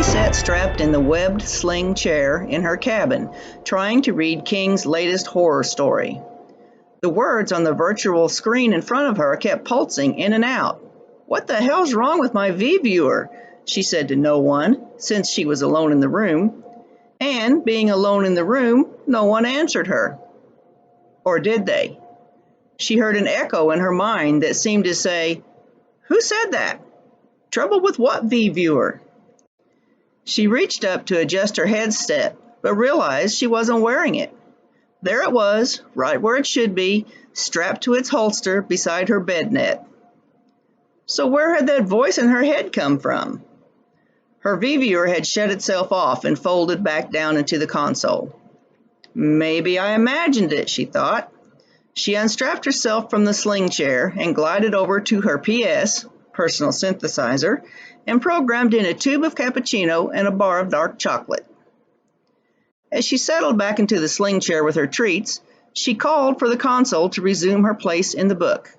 sat strapped in the webbed sling chair in her cabin, trying to read King's latest horror story. The words on the virtual screen in front of her kept pulsing in and out. "What the hell's wrong with my V-viewer?" she said to no one, since she was alone in the room. And, being alone in the room, no one answered her. Or did they? She heard an echo in her mind that seemed to say, "Who said that? Trouble with what V-viewer?" She reached up to adjust her headset, but realized she wasn't wearing it. There it was, right where it should be, strapped to its holster beside her bed net. So where had that voice in her head come from? Her V-viewer had shut itself off and folded back down into the console. Maybe I imagined it, she thought. She unstrapped herself from the sling chair and glided over to her PS, personal synthesizer, and programmed in a tube of cappuccino and a bar of dark chocolate. As she settled back into the sling chair with her treats, she called for the console to resume her place in the book.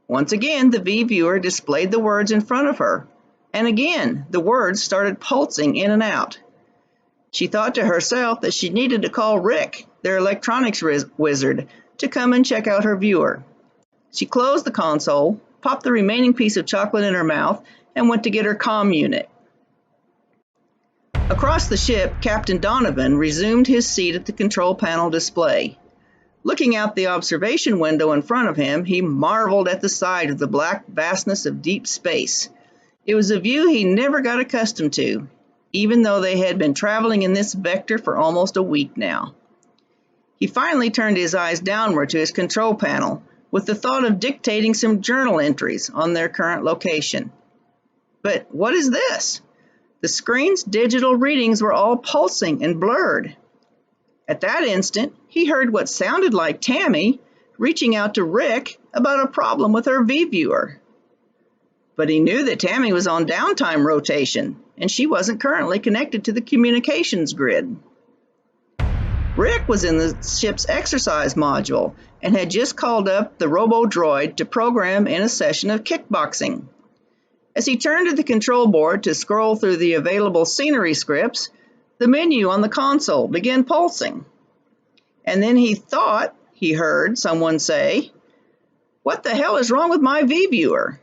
Once again, the V-viewer displayed the words in front of her, and again, the words started pulsing in and out. She thought to herself that she needed to call Rick, their electronics wizard, to come and check out her viewer. She closed the console, popped the remaining piece of chocolate in her mouth, and went to get her comm unit. Across the ship, Captain Donovan resumed his seat at the control panel display. Looking out the observation window in front of him, he marveled at the sight of the black vastness of deep space. It was a view he never got accustomed to, even though they had been traveling in this vector for almost a week now. He finally turned his eyes downward to his control panel, with the thought of dictating some journal entries on their current location. But what is this? The screen's digital readings were all pulsing and blurred. At that instant, he heard what sounded like Tammy reaching out to Rick about a problem with her V-viewer. But he knew that Tammy was on downtime rotation, and she wasn't currently connected to the communications grid. Rick was in the ship's exercise module and had just called up the robo-droid to program in a session of kickboxing. As he turned to the control board to scroll through the available scenery scripts, the menu on the console began pulsing. And then he thought he heard someone say, "What the hell is wrong with my V-viewer?"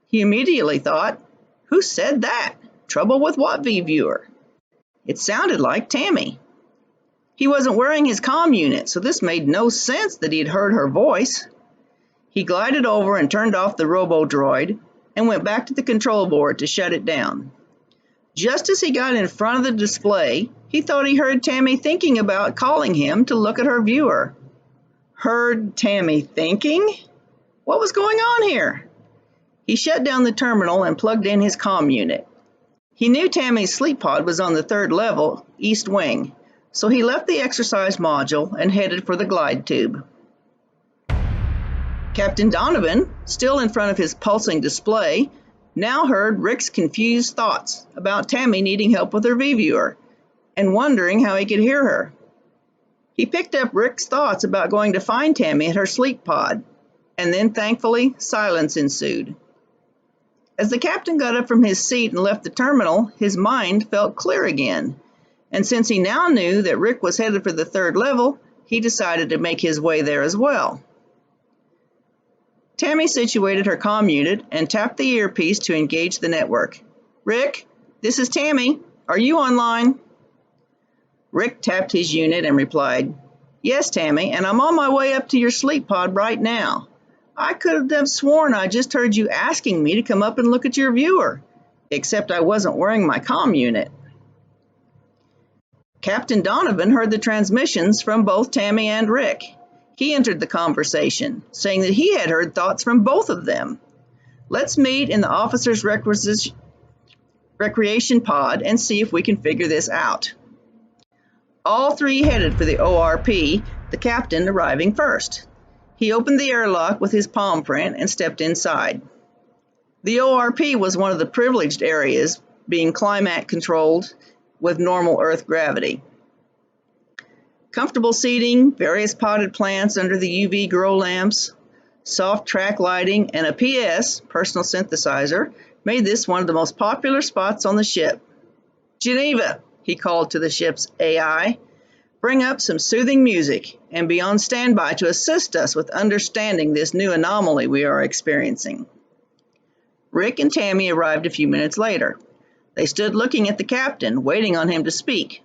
He immediately thought, "Who said that? Trouble with what V-viewer?" It sounded like Tammy. He wasn't wearing his comm unit, so this made no sense that he'd heard her voice. He glided over and turned off the robo-droid and went back to the control board to shut it down. Just as he got in front of the display, he thought he heard Tammy thinking about calling him to look at her viewer. Heard Tammy thinking? What was going on here? He shut down the terminal and plugged in his comm unit. He knew Tammy's sleep pod was on the 3rd level, east wing, so he left the exercise module and headed for the glide tube. Captain Donovan, still in front of his pulsing display, now heard Rick's confused thoughts about Tammy needing help with her V-viewer and wondering how he could hear her. He picked up Rick's thoughts about going to find Tammy at her sleep pod, and then thankfully silence ensued. As the captain got up from his seat and left the terminal, his mind felt clear again. And since he now knew that Rick was headed for the 3rd level, he decided to make his way there as well. Tammy situated her comm unit and tapped the earpiece to engage the network. "Rick, this is Tammy. Are you online?" Rick tapped his unit and replied, "Yes, Tammy, and I'm on my way up to your sleep pod right now. I could have sworn I just heard you asking me to come up and look at your viewer, except I wasn't wearing my comm unit." Captain Donovan heard the transmissions from both Tammy and Rick. He entered the conversation, saying that he had heard thoughts from both of them. "Let's meet in the officer's recreation pod and see if we can figure this out." All three headed for the ORP, the captain arriving first. He opened the airlock with his palm print and stepped inside. The ORP was one of the privileged areas, being climate controlled with normal Earth gravity. Comfortable seating, various potted plants under the UV grow lamps, soft track lighting, and a PS, personal synthesizer, made this one of the most popular spots on the ship. Geneva, he called to the ship's AI. Bring up some soothing music and be on standby to assist us with understanding this new anomaly we are experiencing. Rick and Tammy arrived a few minutes later. They stood looking at the captain, waiting on him to speak.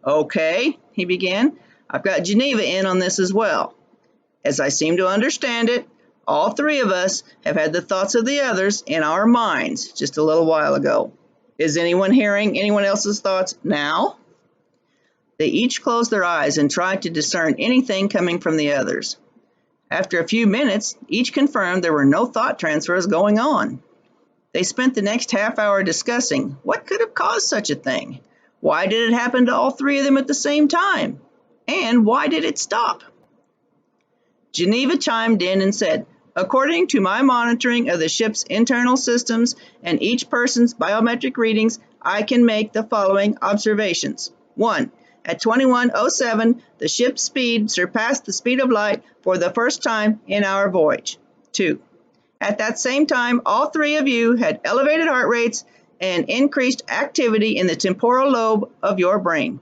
Okay, he began. I've got Geneva in on this as well. As I seem to understand it, all three of us have had the thoughts of the others in our minds just a little while ago. Is anyone hearing anyone else's thoughts now? They each closed their eyes and tried to discern anything coming from the others. After a few minutes, each confirmed there were no thought transfers going on. They spent the next half hour discussing what could have caused such a thing. Why did it happen to all three of them at the same time? And why did it stop? Geneva chimed in and said, according to my monitoring of the ship's internal systems and each person's biometric readings, I can make the following observations. 1. At 21:07, the ship's speed surpassed the speed of light for the first time in our voyage. 2. At that same time, all three of you had elevated heart rates and increased activity in the temporal lobe of your brain.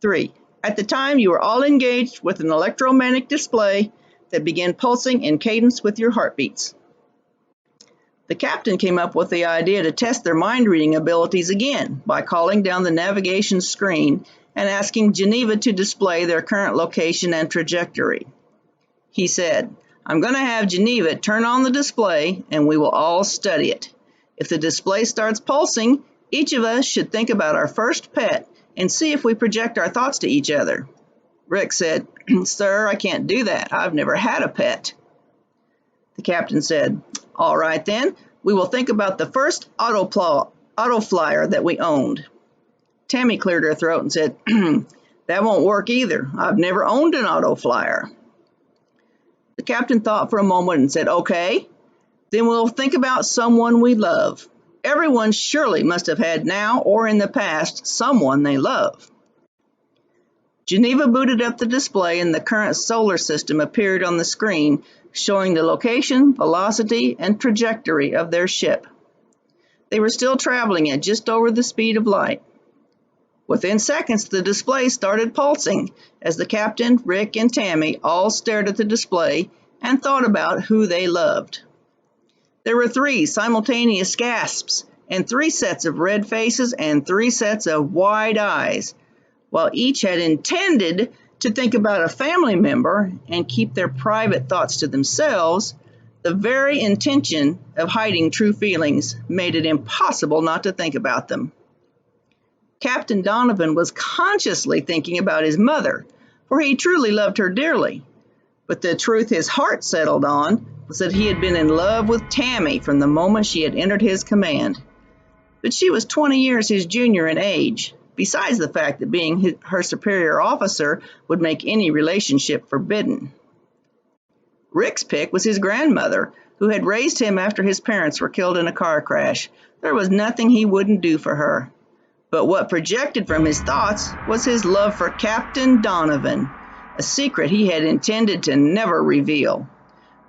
3. At the time, you were all engaged with an electromagnetic display that began pulsing in cadence with your heartbeats. The captain came up with the idea to test their mind-reading abilities again by calling down the navigation screen and asking Geneva to display their current location and trajectory. He said, I'm going to have Geneva turn on the display and we will all study it. If the display starts pulsing, each of us should think about our first pet and see if we project our thoughts to each other. Rick said, Sir, I can't do that. I've never had a pet. The captain said, all right then, we will think about the first auto flyer that we owned. Tammy cleared her throat and said, that won't work either. I've never owned an auto flyer. The captain thought for a moment and said, okay, then we'll think about someone we love. Everyone surely must have had now or in the past someone they love. Geneva booted up the display and the current solar system appeared on the screen, showing the location, velocity, and trajectory of their ship. They were still traveling at just over the speed of light. Within seconds, the display started pulsing as the captain, Rick, and Tammy all stared at the display and thought about who they loved. There were 3 simultaneous gasps and 3 sets of red faces and 3 sets of wide eyes. While each had intended to think about a family member and keep their private thoughts to themselves, the very intention of hiding true feelings made it impossible not to think about them. Captain Donovan was consciously thinking about his mother, for he truly loved her dearly. But the truth his heart settled on was that he had been in love with Tammy from the moment she had entered his command. But she was 20 years his junior in age, besides the fact that being her superior officer would make any relationship forbidden. Rick's pick was his grandmother, who had raised him after his parents were killed in a car crash. There was nothing he wouldn't do for her. But what projected from his thoughts was his love for Captain Donovan, a secret he had intended to never reveal.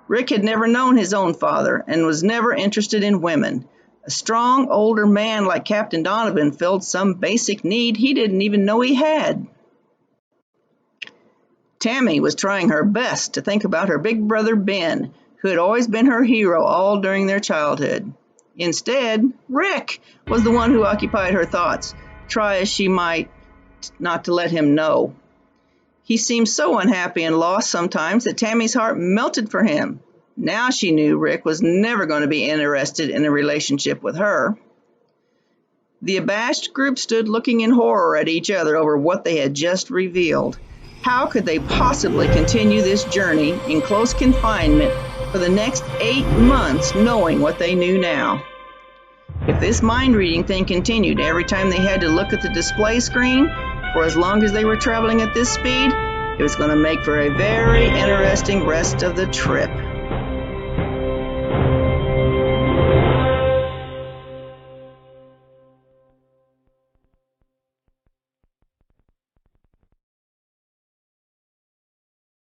Rick had never known his own father and was never interested in women. A strong, older man like Captain Donovan filled some basic need he didn't even know he had. Tammy was trying her best to think about her big brother Ben, who had always been her hero all during their childhood. Instead, Rick was the one who occupied her thoughts, try as she might not to let him know. He seemed so unhappy and lost sometimes that Tammy's heart melted for him. Now she knew Rick was never going to be interested in a relationship with her. The abashed group stood looking in horror at each other over what they had just revealed. How could they possibly continue this journey in close confinement for the next 8 months knowing what they knew now? If this mind-reading thing continued every time they had to look at the display screen, for as long as they were traveling at this speed, it was going to make for a very interesting rest of the trip.